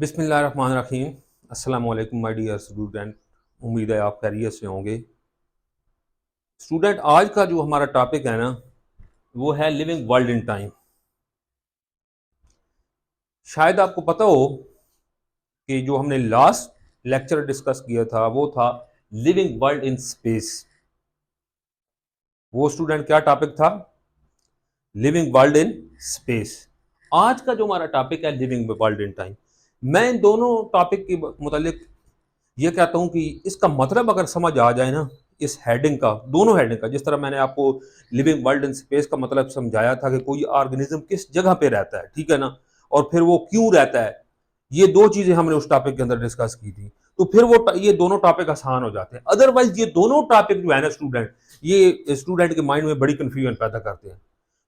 बिस्मिल्लाहिर्रहमानिर्रहीम। अस्सलाम वालेकुम माय डियर स्टूडेंट। उम्मीद है आप खैरियत से होंगे। स्टूडेंट, आज का जो हमारा टॉपिक है ना, वो है लिविंग वर्ल्ड इन टाइम। शायद आपको पता हो कि जो हमने लास्ट लेक्चर डिस्कस किया था वो था लिविंग वर्ल्ड इन स्पेस। वो स्टूडेंट क्या टॉपिक था? Living world in space. आज का जो हमारा टॉपिक है लिविंग वर्ल्ड इन टाइम। मैं इन दोनों टॉपिक के मुतालिक ये कहता हूं कि इसका मतलब अगर समझ आ जाए ना, इस हेडिंग का, दोनों हेडिंग का, जिस तरह मैंने आपको लिविंग वर्ल्ड इन स्पेस का मतलब समझाया था कि कोई ऑर्गेनिज्म किस जगह पे रहता है, ठीक है ना, और फिर वो क्यों रहता है, ये दो चीजें हमने उस टॉपिक के अंदर डिस्कस की थी। तो फिर वो ये दोनों टॉपिक आसान हो जाते हैं। अदरवाइज ये दोनों टॉपिक जो है ना स्टूडेंट, ये स्टूडेंट के माइंड में बड़ी कंफ्यूजन पैदा करते हैं।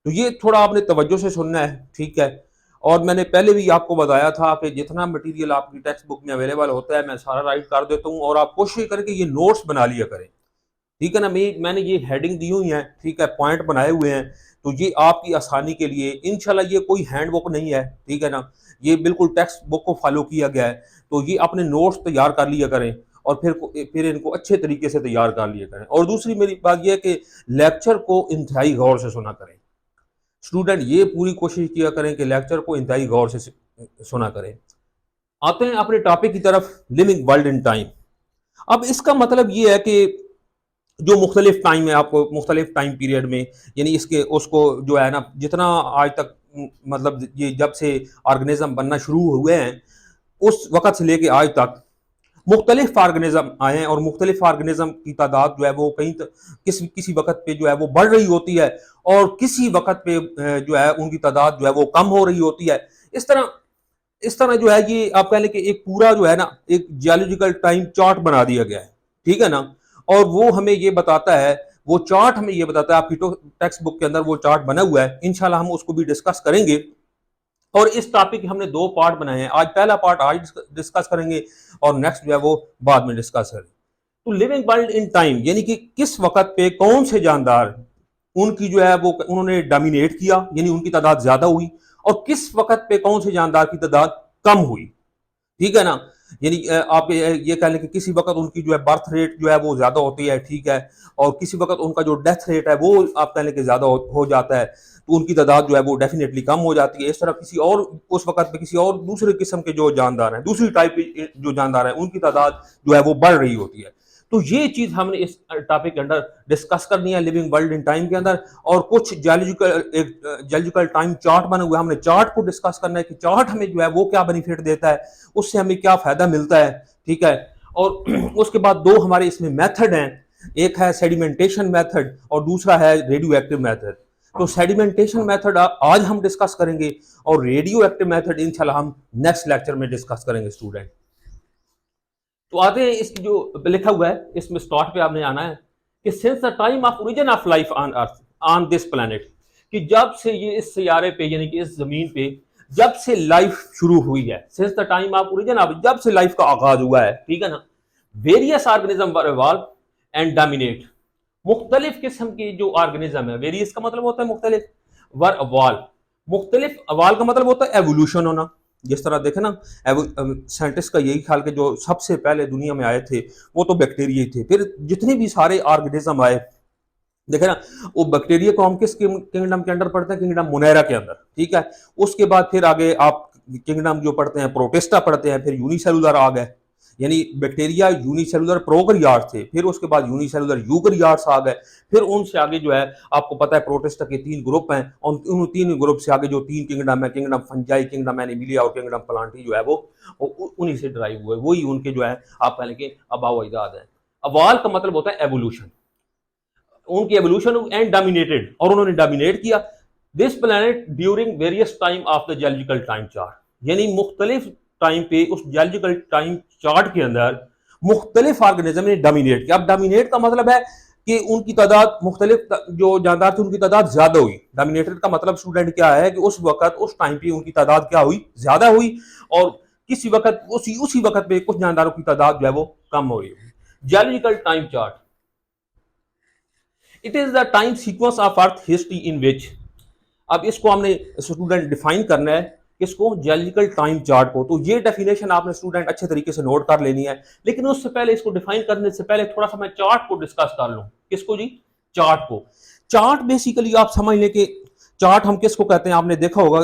तो ये थोड़ा आपने तवज्जो से सुनना है, ठीक है। और मैंने पहले भी आपको बताया था कि जितना मटेरियल आपकी टेक्स्ट बुक में अवेलेबल होता है मैं सारा राइट कर देता हूँ, और आप कोशिश करें कि ये नोट्स बना लिया करें, ठीक है ना। मैंने ये हेडिंग दी हुई है, ठीक है, पॉइंट बनाए हुए हैं। तो ये आपकी आसानी के लिए इंशाल्लाह, ये कोई हैंडबुक नहीं है, ठीक है ना, ये बिल्कुल टेक्स्ट बुक को फॉलो किया गया है। तो ये अपने नोट्स तैयार कर लिया करें, और फिर इनको अच्छे तरीके से तैयार कर लिया करें। और दूसरी मेरी बात यह है कि लेक्चर को इंतहाई गौर से सुना करें। स्टूडेंट ये पूरी कोशिश किया करें कि लेक्चर को इंतहाई गौर से सुना करें। आते हैं अपने टॉपिक की तरफ, लिविंग वर्ल्ड इन टाइम। अब इसका मतलब ये है कि जो मुख्तलिफ टाइम है, आपको मुख्तलिफ टाइम पीरियड में, यानी इसके उसको जो है ना, जितना आज तक मतलब ये जब से ऑर्गेनिज्म बनना शुरू हुए हैं उस वक़्त से लेके आज तक मुख्तलिफ ऑर्गेनिज्म आए हैं, और मुख्तलिफ ऑर्गेनिज्म की तादाद जो है वो किसी किसी वक़्त पे जो है वो बढ़ रही होती है, और किसी वक़्त पे जो है उनकी तादाद जो है वो कम हो रही होती है। इस तरह जो है ये आप कह लें कि एक पूरा जो है ना, एक जियोलॉजिकल टाइम चार्ट बना दिया गया है, ठीक है ना। और वो हमें ये बताता है, वो चार्ट हमें ये बताता है, आपकी टेक्स्ट बुक के अंदर वो चार्ट बना हुआ है। इंशाल्लाह हम उसको भी डिस्कस करेंगे। और इस टॉपिक के हमने दो पार्ट बनाए हैं। आज पहला पार्ट आज डिस्कस करेंगे, और नेक्स्ट जो है वो बाद में डिस्कस करेंगे। तो लिविंग वर्ल्ड इन टाइम यानी कि किस वक्त पे कौन से जानदार, उनकी जो है वो उन्होंने डोमिनेट किया, यानी उनकी तादाद ज्यादा हुई, और किस वक्त पे कौन से जानदार की तादाद कम हुई, ठीक है ना। यानी आप ये कह लें कि किसी वक्त उनकी जो है बर्थ रेट जो है वो ज्यादा होती है, ठीक है, और किसी वक्त उनका जो डेथ रेट है वो आप कह लें कि ज्यादा हो जाता है, तो उनकी तादाद जो है वो डेफिनेटली कम हो जाती है। इस तरह किसी और उस वक्त पे किसी और दूसरे किस्म के जो जानदार हैं, दूसरी टाइप के जो जानदार हैं, उनकी तादाद जो है वो बढ़ रही होती है। तो ये चीज हमने इस टॉपिक के अंदर डिस्कस करनी है, लिविंग वर्ल्ड इन टाइम के अंदर। और कुछ जियोलॉजिकल टाइम चार्ट बने हुए, हमने चार्ट को डिस्कस करना है कि चार्ट हमें जो है वो क्या बेनिफिट देता है, उससे हमें क्या फायदा मिलता है, ठीक है। और उसके बाद दो हमारे इसमें मेथड हैं, एक है सेडिमेंटेशन मेथड और दूसरा है रेडियो एक्टिव मेथड। तो सेडिमेंटेशन मेथड आज हम डिस्कस करेंगे, और रेडियो एक्टिव मेथड इंशाल्लाह हम नेक्स्ट लेक्चर में डिस्कस करेंगे स्टूडेंट। तो आते हैं, इसकी जो लिखा हुआ है इसमें स्टार्ट पे आपने आना है कि since the time of origin of life on earth on this planet, कि जब से ये इस सियारे पे यानी कि इस जमीन पे जब से लाइफ शुरू हुई है, since the time of origin of, जब से लाइफ का आगाज हुआ है, ठीक है ना, various organism were evolve and dominate. मुख्तलिफ किस्म की जो ऑर्गेनिज्म है, वेरियस का मतलब होता है मुख्तलिफ, वर इवॉल्व, मुख्तलिफ, अवाल का मतलब होता है एवोल्यूशन होना। जिस तरह देखे ना, साइंटिस्ट का यही ख्याल कि जो सबसे पहले दुनिया में आए थे वो तो बैक्टीरिया ही थे। फिर जितने भी सारे ऑर्गेनिज्म आए, देखे ना, वो बैक्टीरिया को हम किस किंगडम के अंडर पढ़ते हैं? किंगडम मुनैरा के अंदर, ठीक है। उसके बाद फिर आगे आप किंगडम जो पढ़ते हैं प्रोटिस्टा पढ़ते हैं, फिर यूनिसेलुलर आ गए, यानी बैक्टीरिया यूनिसेलुलर प्रोकैरियोट्स थे, फिर उसके बाद यूनिसेलुलर यूकैरियोट्स आ गए, फिर उनसे आगे जो है आपको पता है प्रोटिस्टा के तीन ग्रुप हैं, और उन तीन ग्रुप से आगे जो तीन किंगडम है, किंगडम फंजाई, किंगडम एनिमिलिया और किंगडम प्लांटी जो है वो उन्हीं से ड्राइव हुए, वही उनके जो है आप कह लें कि आबाओ अजदाद है। अवाल का मतलब होता है एवोल्यूशन, उनकी एवोल्यूशन एंड डोमिनेटेड, और उन्होंने डोमिनेट किया this planet during various time of the geological time chart, यानी मुख्तलिफ टाइम पे उस जियोलॉजिकल टाइम चार्ट के अंदर मुख्तलिफ ऑर्गेनिज्म ने डोमिनेट किया। अब डोमिनेट का मतलब है कि उनकी तादाद, मुख्तलिफ जो जानदार थे उनकी तादाद ज्यादा हुई। डोमिनेटेड का मतलब स्टूडेंट क्या है कि उस वक्त उस टाइम पे उनकी तादाद क्या हुई? ज्यादा हुई, और किसी वक्त उसी वक्त पे कुछ जानदारों की तादाद जो है वो कम हो रही है। Geological time chart, it is the time sequence of earth history in which, अब इसको हमने स्टूडेंट डिफाइन करना है किसको? जियोलॉजिकल टाइम चार्ट को। तो ये डेफिनेशन आपने स्टूडेंट अच्छे तरीके से नोट कर लेनी है। लेकिन उससे पहले, इसको डिफाइन करने से पहले थोड़ा सा मैं चार्ट को डिस्कस कर लूं। किसको जी? चार्ट को। चार्ट बेसिकली आप समझ लें कि चार्ट हम किसको कहते हैं, आपने देखा होगा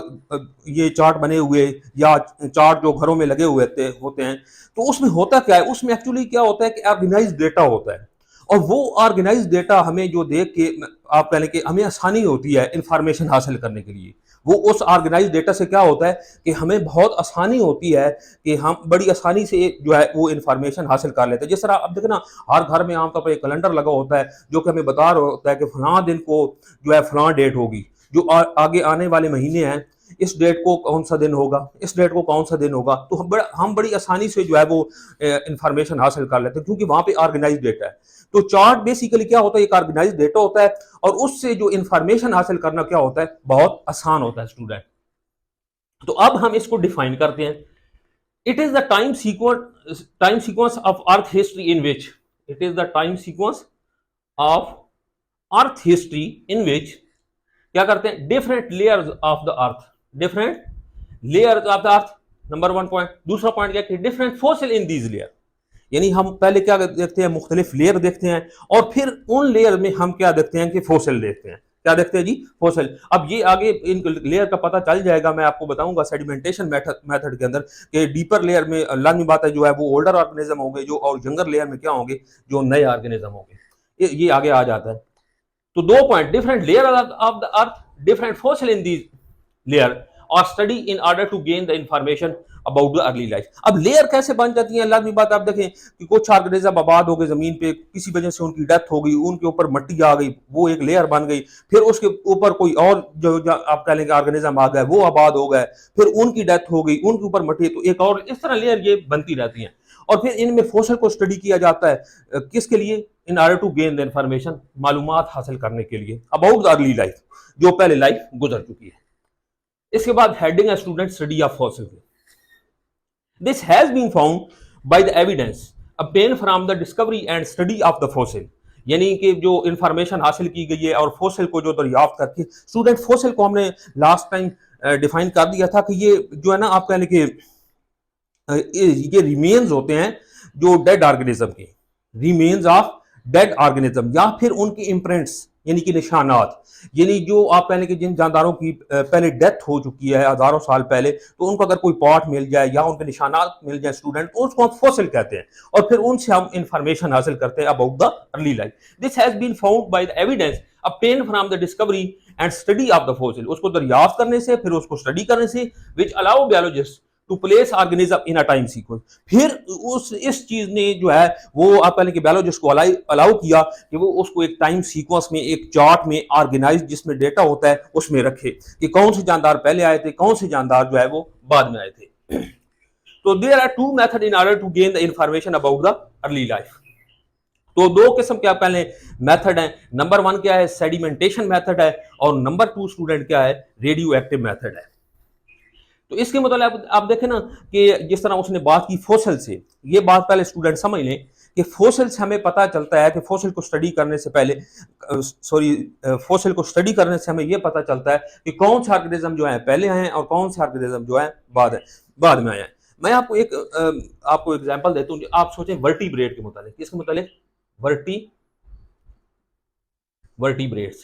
ये चार्ट बने हुए या चार्ट जो घरों में लगे हुए होते हैं, तो उसमें होता क्या है? उसमें एक्चुअली क्या होता है कि ऑर्गेनाइज डेटा होता है, और वो ऑर्गेनाइज डेटा हमें जो देख के आप कह लें कि हमें आसानी होती है इंफॉर्मेशन हासिल करने के लिए। वो उस ऑर्गेनाइज डेटा से क्या होता है कि हमें बहुत आसानी होती है कि हम बड़ी आसानी से जो है वो इंफॉर्मेशन हासिल कर लेते हैं। जिस तरह अब देखो ना, हर घर में आमतौर पर एक कैलेंडर लगा होता है जो कि हमें बता रहा होता है कि फलां दिन को जो है फलां डेट होगी, जो आगे आने वाले महीने हैं इस डेट को कौन सा दिन होगा, इस डेट को कौन सा दिन होगा। तो हम बड़ी आसानी से जो है वो इंफॉर्मेशन हासिल कर लेते हैं, क्योंकि वहां पे ऑर्गेनाइज डेटा है। तो चार्ट बेसिकली क्या होता है? एक ऑर्गेनाइज डेटा होता है, और उससे जो इंफॉर्मेशन हासिल करना क्या होता है? बहुत आसान होता है स्टूडेंट। तो अब हम इसको डिफाइन करते हैं। It is the time sequence of earth history in which, it is the time sequence of earth history in which क्या करते हैं? Different layers of the earth, different layers of the earth, number one point. दूसरा point क्या? Different fossil in these layer, यानी हम पहले क्या देखते हैं? मुख्तलिफ लेयर देखते हैं, और फिर उन लेयर में हम क्या देखते हैं कि फोसिल देखते हैं। क्या देखते हैं जी? फोसिल। अब ये आगे इन लेयर का पता चल जाएगा, मैं आपको बताऊंगा सेडिमेंटेशन मेथड के अंदर, कि डीपर लेयर में लाजमी बात है जो है वो ओल्डर ऑर्गेनिज्म होंगे, जो और यंगर लेयर में क्या होंगे? जो नए ऑर्गेनिज्म होंगे। ये आगे आ जाता है। तो दो point, different layer of the earth, different fossil in these layer, और study in order to gain the information about the early life. अब लेयर कैसे बन जाती है? लाजमी बात आप देखें कि कुछ ऑर्गेनिज्म आबाद हो गए जमीन पे, किसी वजह से उनकी डेथ हो गई, उनके ऊपर मिट्टी आ गई, वो एक लेयर बन गई। फिर उसके ऊपर कोई और जो आप कह लेंगे ऑर्गेनिज्म आ गए, वो आबाद हो गए, फिर उनकी डेथ हो गई, उनके ऊपर मिट्टी, तो एक और इस तरह लेयर ये बनती रहती है। और फिर इनमें फोसिल को स्टडी किया जाता है, किसके लिए? In order to gain the information, मालूमात हासिल करने के लिए, अबाउट द अर्ली लाइफ, जो पहले लाइफ गुजर चुकी है। इसके बाद हेडिंग है student study of fossil. This has been found by the evidence obtained from the discovery and study of the fossil, यानी कि जो इंफॉर्मेशन हासिल की गई है और फॉसिल को जो दरियाफ्त करके, स्टूडेंट फॉसिल को हमने लास्ट टाइम डिफाइन कर दिया था कि ये जो है ना आप कह लें कि ये रिमेन्स होते हैं जो डेड ऑर्गेनिज्म के, रिमेन्स ऑफ डेड ऑर्गेनिज्म, या फिर उनकी इम्प्रिंट्स यानी कि निशानात, यानी जो आप पहले के जिन जानदारों की पहले डेथ हो चुकी है हजारों साल पहले, तो उनको अगर कोई पार्ट मिल जाए या उनके निशानात मिल जाए स्टूडेंट, तो उसको हम फॉसिल कहते हैं, और फिर उनसे हम इंफॉर्मेशन हासिल करते हैं about the early life. This has been found by the evidence obtained from the discovery and study of the fossil, उसको दरियाफ्त करने से, फिर उसको स्टडी करने से, which allow biologist to place organism in a time sequence. फिर उस इस चीज ने जो है वो आप पहले के बायोलॉजिस्ट को अलाउ किया कि वो उसको एक टाइम सीक्वेंस में, एक चार्ट में ऑर्गेनाइज जिसमें डेटा होता है उसमें रखे कि कौन से जानदार पहले आए थे, कौन से जानदार जो है वो बाद में आए थे। तो there are two method in order to gain the information about the early life. तो दो किस्म के पहले मेथड है। नंबर वन क्या है? सेडिमेंटेशन मेथड है, और नंबर टू स्टूडेंट क्या है? रेडियो एक्टिव मेथड है। तो इसके मतलब आप देखें ना कि जिस तरह उसने बात की फोसिल से, ये बात पहले स्टूडेंट समझ लें कि फोसिल से हमें पता चलता है कि फोसिल को स्टडी करने से पहले, फोसिल को स्टडी करने से हमें यह पता चलता है कि कौन से ऑर्गेनिज्म जो है पहले आए हैं और कौन से ऑर्गेनिज्म जो है बाद में आए हैं। मैं आपको एग्जांपल देता हूँ। आप सोचें वर्टिब्रेट के मुतालिक, किसके मुतालिक? वर्टिब्रेट्स।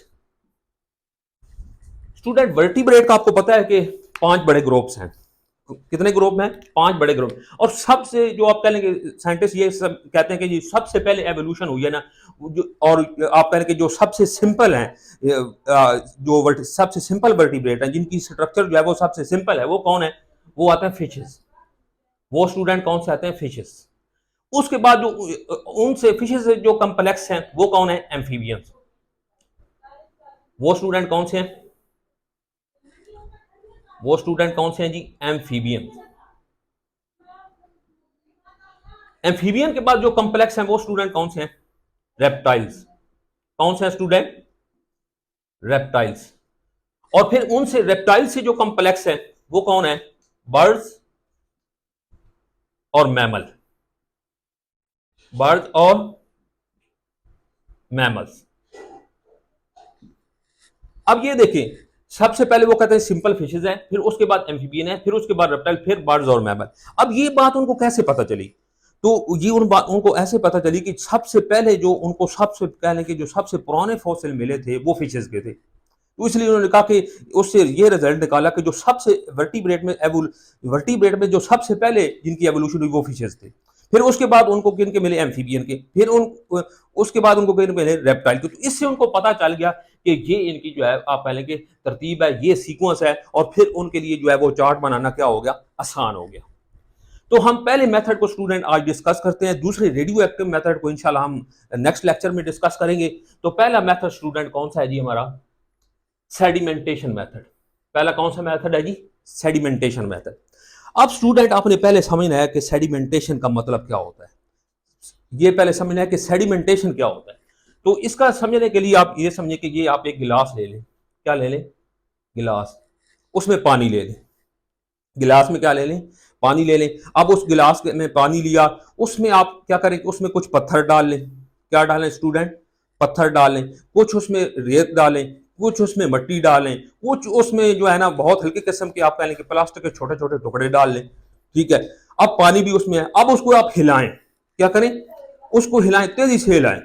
स्टूडेंट वर्टिब्रेट का आपको पता है कि 5 बड़े ग्रुप्स हैं। कितने ग्रुप हैं? 5 बड़े ग्रुप। और सबसे जो आप कह लेंगे साइंटिस्ट ये सब कहते हैं कि जी सबसे पहले एवोल्यूशन हुई है ना, और आप कह लेंगे जो सबसे सिंपल है, जो सबसे सिंपल वर्टिब्रेट है, जिनकी स्ट्रक्चर जो है वो सबसे सिंपल है, वो कौन है? वो आते हैं फिशेस। वो स्टूडेंट कौन से आते हैं? फिशेस। उसके बाद जो उनसे फिशेस से जो कम्प्लेक्स हैं वो कौन है? एम्फीबियंस। वो स्टूडेंट कौन से हैं? वो स्टूडेंट कौन से हैं जी? एम्फीबियन। एम्फीबियन के बाद जो कॉम्प्लेक्स हैं वो स्टूडेंट कौन से हैं? रेप्टाइल्स। कौन से हैं स्टूडेंट? रेप्टाइल्स। और फिर उनसे रेप्टाइल से जो कॉम्प्लेक्स है वो कौन है? बर्ड्स और मैमल। बर्ड्स और मैमल्स। अब ये देखिए सबसे पहले वो कहते हैं सिंपल फिशेज हैं, फिर उसके बाद एम्फीबियन है, फिर उसके बाद रेप्टाइल, फिर बर्ड्स और मैमल। अब ये बात उनको कैसे पता चली? तो ये उनको ऐसे पता चली कि सबसे पहले जो उनको सबसे पहले के जो सबसे पुराने फॉसिल मिले थे वो फिशेज के थे। तो इसलिए उन्होंने कहा कि उससे ये रिजल्ट निकाला कि जो सबसे वर्टिब्रेट में जो सबसे पहले जिनकी एवोल्यूशन हुई वो फिशेज थे। फिर उसके बाद उनको किनके मिले? एम्फीबियन के। फिर उसके बाद उनको किन मिले? रेप्टाइल के। तो इससे उनको पता चल गया कि ये इनकी जो है आप पहले की तरतीब है, ये सीक्वेंस है, और फिर उनके लिए जो है वो चार्ट बनाना क्या हो गया? आसान हो गया। तो हम पहले मेथड को स्टूडेंट आज डिस्कस करते हैं, दूसरे रेडियो एक्टिव मेथड को इंशाल्लाह हम नेक्स्ट लेक्चर में डिस्कस करेंगे। तो पहला मेथड स्टूडेंट कौन सा है जी? हमारा सेडिमेंटेशन मेथड। पहला कौन सा मेथड है जी? Sedimentation method. अब स्टूडेंट आपने पहले समझना है कि सेडिमेंटेशन का मतलब क्या होता है। ये पहले समझना है कि सेडिमेंटेशन क्या होता है। तो इसका समझने के लिए आप ये समझिए कि ये आप एक गिलास ले लें। क्या ले लें? गिलास। उसमें पानी ले लें। गिलास में क्या ले लें? पानी ले लें। अब उस गिलास में पानी लिया, उसमें आप क्या करें? उसमें कुछ पत्थर डाल लें। क्या डालें स्टूडेंट? पत्थर डालें। कुछ उसमें रेत डालें, कुछ उसमें मिट्टी डालें, कुछ उसमें जो है ना बहुत हल्के किस्म के आप कह लें कि प्लास्टिक के छोटे छोटे टुकड़े डाल लें। ठीक है। अब पानी भी उसमें है, अब उसको आप हिलाएं। क्या करें? उसको हिलाएं, तेजी से हिलाएं।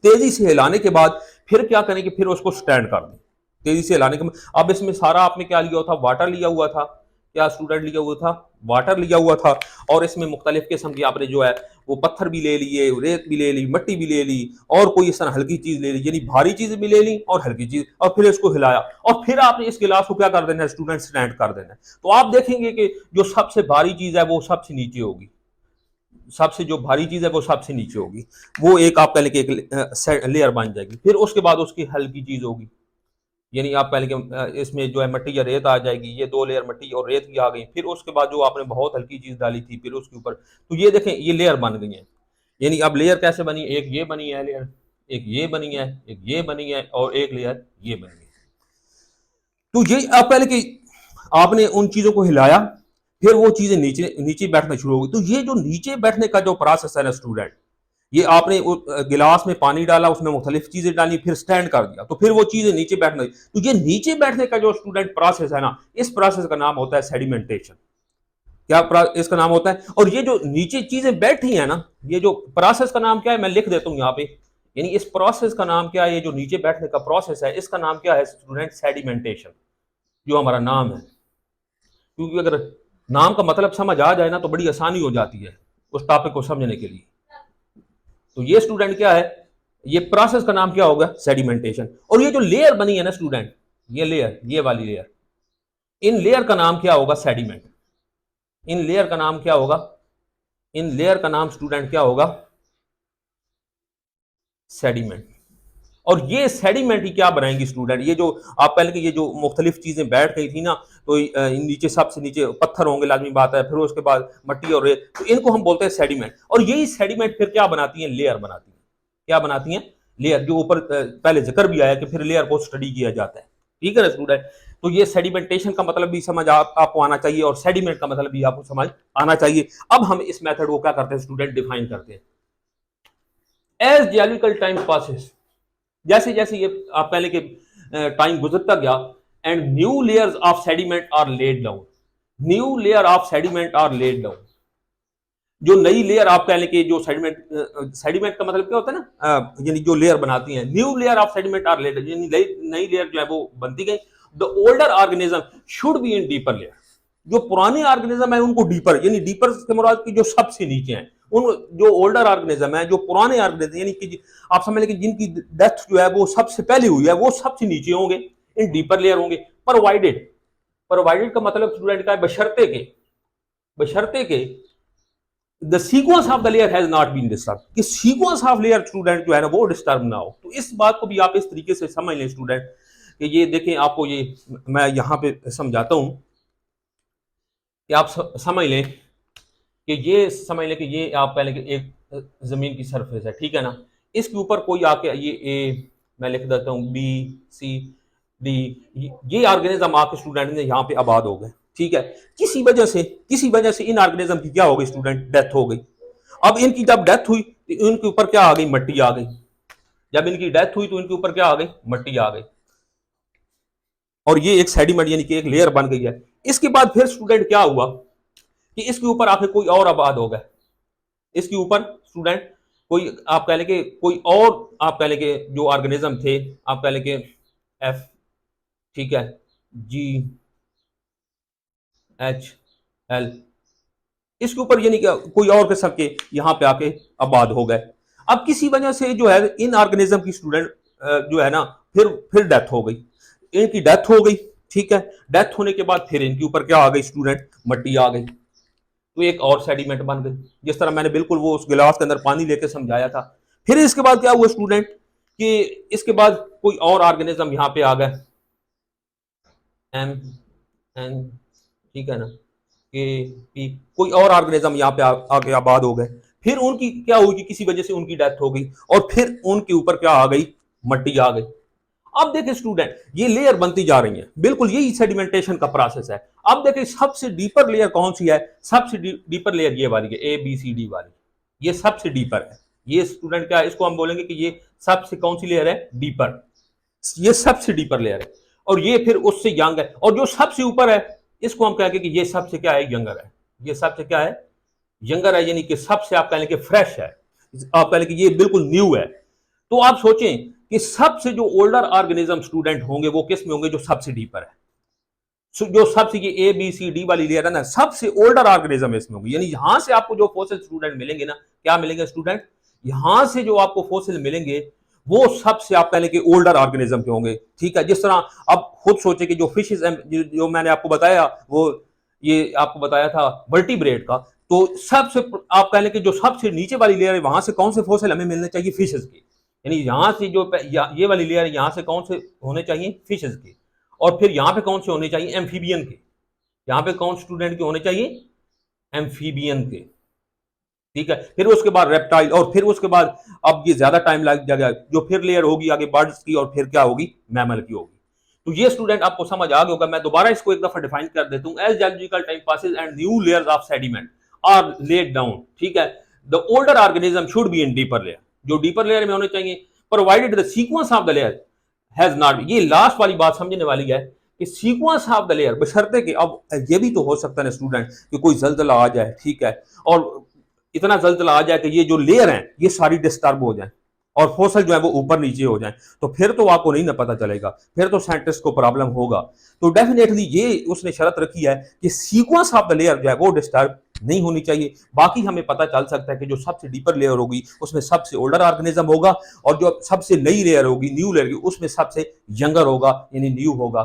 तेजी से हिलाने के बाद फिर क्या करें कि फिर उसको स्टैंड कर दें। तेजी से हिलाने के बाद अब इसमें सारा आपने क्या लिया हुआ था? वाटर लिया हुआ था। क्या स्टूडेंट लिया हुआ था? वाटर लिया हुआ था। और इसमें मुख्तलिफ किस्म की आपने जो है वो पत्थर भी ले लिए, रेत भी ले ली, मिट्टी भी ले ली, और कोई इस तरह हल्की चीज ले ली, यानी भारी चीज भी ले ली और हल्की चीज, और फिर इसको हिलाया, और फिर आपने इस गिलास को क्या कर देना है स्टूडेंट? स्टैंड कर देना है। तो आप देखेंगे कि जो सबसे भारी चीज है वो सबसे नीचे होगी। सबसे जो भारी चीज है वो सबसे नीचे होगी। वो एक आप पहले की एक लेयर बन जाएगी। फिर उसके बाद उसकी हल्की चीज होगी, यानी आप पहले के इसमें जो है मिट्टी या रेत आ जाएगी। ये दो लेयर मिट्टी और रेत की आ गई। फिर उसके बाद जो आपने बहुत हल्की चीज डाली थी फिर उसके ऊपर, तो ये देखें ये लेयर बन गई है। यानी अब लेयर कैसे बनी? एक ये बनी है लेयर, एक ये बनी है, एक ये बनी है, और एक लेयर ये बनी है। तो ये आप पहले की आपने उन चीजों को हिलाया, फिर वो चीजें नीचे नीचे बैठना शुरू हो गई। तो ये जो नीचे बैठने का जो प्रोसेस है ना स्टूडेंट, ये आपने गिलास में पानी डाला, उसमें मुख्तलिफ चीजें डाली, फिर स्टैंड कर दिया, तो फिर वो चीजें नीचे बैठने लगी। तो ये नीचे बैठने का जो स्टूडेंट प्रोसेस है ना, इस प्रोसेस का नाम होता है सेडिमेंटेशन। क्या इसका नाम होता है? और ये जो नीचे चीजें बैठी है ना, ये जो प्रोसेस का नाम क्या है मैं लिख देता हूं यहाँ पे। यानी इस प्रोसेस का नाम क्या है? ये जो नीचे बैठने का प्रोसेस है इसका नाम क्या है स्टूडेंट? सेडिमेंटेशन। जो हमारा नाम है, क्योंकि अगर नाम का मतलब समझ आ जाए ना तो बड़ी आसानी हो जाती है उस टॉपिक को समझने के लिए। तो ये स्टूडेंट क्या है? ये प्रोसेस का नाम क्या होगा? सेडिमेंटेशन। और ये जो लेयर बनी है ना स्टूडेंट, ये लेयर, ये वाली लेयर, इन लेयर का नाम क्या होगा? सेडिमेंट। इन लेयर का नाम क्या होगा? इन लेयर का नाम स्टूडेंट क्या होगा? सेडिमेंट। और ये सेडिमेंट ही क्या बनाएंगी स्टूडेंट? ये जो आप पहले की ये जो मुख्तलिफ चीजें बैठ गई थी ना, तो नीचे सबसे नीचे पत्थर होंगे, लाजमी बात है, फिर उसके बाद मट्टी और रेत, तो इनको हम बोलते हैं सेडिमेंट। और यही सेडिमेंट फिर क्या बनाती है? लेयर बनाती है। क्या बनाती है? लेयर। जो ऊपर पहले जिक्र भी आया कि फिर लेयर को स्टडी किया जाता है। ठीक है ना स्टूडेंट? तो ये सेडिमेंटेशन का मतलब भी समझ आपको आना चाहिए, और सेडिमेंट का मतलब भी आपको समझ आना चाहिए। अब हम इस मेथड को क्या करते हैं स्टूडेंट? डिफाइन करते हैं। एज जियोलॉजिकल टाइम पासिस, जैसे जैसे ये आप पहले के टाइम गुजरता गया, and new layers of sediment are laid down. New layer of sediment are laid down. जो नई लेयर आप कह लें कि जो सेडिमेंट, सेडिमेंट का मतलब क्या होता है ना, यानी जो लेयर बनाती हैं, new layer of sediment are laid, यानी नई लेयर जो है वो बनती गई। The older organism should be in deeper layer. जो पुराने ऑर्गेनिज्म है उनको डीपर, यानी डीपर के मुराद की जो सबसे नीचे हैं, उन जो ओल्डर ऑर्गेनिज्म है, जो पुराने ऑर्गेनिज्म यानी कि आप समझ लें कि जिनकी डेथ जो है वो सबसे पहले हुई है, वो सबसे नीचे होंगे, इन डीपर लेयर होंगे। प्रोवाइडेड, प्रोवाइडेड का मतलब स्टूडेंट का है बशर्ते के, बशर्ते के the sequence of the layer has not been disturb, कि सीक्वेंस ऑफ लेयर स्टूडेंट जो है ना वो डिस्टर्ब ना हो। तो इस बात को भी आप इस तरीके से समझ लें स्टूडेंट कि ये देखें, आपको ये मैं यहां पे समझाता हूं कि आप समझ लें कि ये समझ लें कि ये आप पहले कि एक जमीन की सरफेस है, ठीक है ना, इसके ऊपर कोई आके ये ए मैं लिख देता हूँ, बी, सी, डी, ये ऑर्गेनिज्म आके स्टूडेंट ने यहाँ पे आबाद हो गए। ठीक है। किसी वजह से इन ऑर्गेनिज्म की क्या हो गई स्टूडेंट? डेथ हो गई। अब इनकी जब डेथ हुई तो इनके ऊपर क्या आ गई? मट्टी आ गई। जब इनकी डेथ हुई तो इनके ऊपर क्या आ गई? मट्टी आ गई। और ये एक सेडिमेंट यानी कि एक लेयर बन गई है। इसके बाद फिर स्टूडेंट क्या हुआ कि इसके ऊपर आके कोई और आबाद हो गया। इसके ऊपर स्टूडेंट कोई आप कह लेंगे कोई और आप कह लेंगे जो ऑर्गेनिज्म थे, आप कह लेंगे एफ, ठीक है, जी, एच, एल, इसके ऊपर यानी कि कोई और किस्म के यहाँ पे आके आबाद हो गए। अब किसी वजह से जो है इन ऑर्गेनिज्म की स्टूडेंट जो है ना फिर डेथ हो गई, इनकी डेथ हो गई, ठीक है। डेथ होने के बाद फिर इनके ऊपर क्या आ गई स्टूडेंट, मट्टी आ गई, तो एक और सेडिमेंट बन गई, जिस तरह मैंने बिल्कुल वो उस गिलास के अंदर पानी लेके समझाया था। फिर इसके बाद क्या हुआ स्टूडेंट कि इसके बाद कोई और ऑर्गेनिज्म यहाँ पे आ गए, एम, एन, ठीक है ना, के, पी, कोई और ऑर्गेनिज्म यहाँ पे आके आबाद हो गए। फिर उनकी क्या हुई कि किसी वजह से उनकी डेथ हो गई और फिर उनके ऊपर क्या आ गई, मट्टी आ गई। अब देखिए स्टूडेंट ये लेयर बनती जा रही है, बिल्कुल यही सेडिमेंटेशन का प्रोसेस है। अब देखिए सबसे डीपर लेयर कौन सी है, सबसे डीपर लेयर ये वाली है, ए बी सी डी वाली, ये सबसे डीपर है। ये स्टूडेंट क्या है, इसको हम बोलेंगे कि ये सबसे कौन सी लेयर है, डीपर, ये सबसे डीपर लेयर है। और ये फिर उससे यंग है, और जो सबसे ऊपर है इसको हम कहेंगे कि ये सबसे क्या है, यंगर है। ये सबसे क्या है, यंगर है, यानी कि सबसे आप कह लेंगे फ्रेश है, आप कह लेंगे ये बिल्कुल न्यू है। तो आप सोचें कि सबसे जो ओल्डर ऑर्गेनिज्म स्टूडेंट होंगे वो किस में होंगे, जो सबसे डीपर है। जो सबसे ये ए बी सी डी वाली लेयर है ना, सबसे ओल्डर ऑर्गेनिज्म इसमें होंगे। यानी यहां से आपको जो फॉसिल स्टूडेंट मिलेंगे ना, क्या मिलेंगे स्टूडेंट, यहां से जो आपको फॉसिल मिलेंगे वो सबसे आप कह लेंगे ओल्डर ऑर्गेनिज्म के होंगे, ठीक है। जिस तरह आप खुद सोचे कि जो फिशेज जो मैंने आपको बताया, वो ये आपको बताया था वर्टिब्रेट का, तो सबसे आप कह लें कि जो सबसे नीचे वाली लेयर है वहां से कौन से फॉसिल हमें मिलने चाहिए, फिशेज के। यानी यहां से जो ये वाली लेयर है यहां से कौन से होने चाहिए, फिशेज के। और फिर यहां पे कौन से होने चाहिए, एम्फीबियन के। यहां पे कौन स्टूडेंट के होने चाहिए, एम्फीबियन के, ठीक है। फिर उसके बाद रेप्टाइल, और फिर उसके बाद अब ये ज्यादा टाइम लग जाएगा, जो फिर लेयर होगी आगे बर्ड्स की, और फिर क्या होगी, मैमल की होगी। तो ये स्टूडेंट आपको समझ आ गया होगा। मैं दोबारा इसको एक दफा डिफाइन कर देता हूं, as geological time passes and new layers of sediment are laid down, ठीक है, the older organism should be in deeper layer, जो डीपर लेयर में होने चाहिए, provided the sequence of the layer has not, ये लास्ट वाली बात समझने वाली है कि सीक्वेंस ऑफ द लेयर, बशर्ते कि अब ये भी तो हो सकता है स्टूडेंट कि कोई जल्जला आ जाए, ठीक है, और इतना जल्जला आ जाए कि ये जो लेयर है ये सारी डिस्टर्ब हो जाए और फॉसल जो है वो ऊपर नीचे हो जाए, तो फिर तो आपको नहीं ना पता चलेगा, फिर तो साइंटिस्ट को प्रॉब्लम होगा। तो डेफिनेटली ये उसने शर्त रखी है कि सीक्वेंस ऑफ द लेयर जो है वो डिस्टर्ब नहीं होनी चाहिए। बाकी हमें पता चल सकता है कि जो सबसे डीपर लेयर होगी उसमें सबसे ओल्डर ऑर्गेनिज्म होगा, और जो सबसे नई लेयर होगी, न्यू लेयर, उसमें सबसे यंगर होगा, यानी न्यू होगा।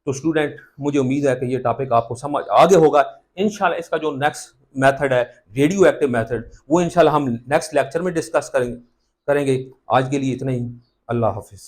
तो स्टूडेंट मुझे उम्मीद है कि ये टॉपिक आपको समझ आ गया होगा। इंशाल्लाह इसका जो नेक्स्ट मेथड है, रेडियो एक्टिव मेथड, वो इंशाल्लाह हम नेक्स्ट लेक्चर में डिस्कस करेंगे। आज के लिए इतना ही। अल्लाह हाफिज़।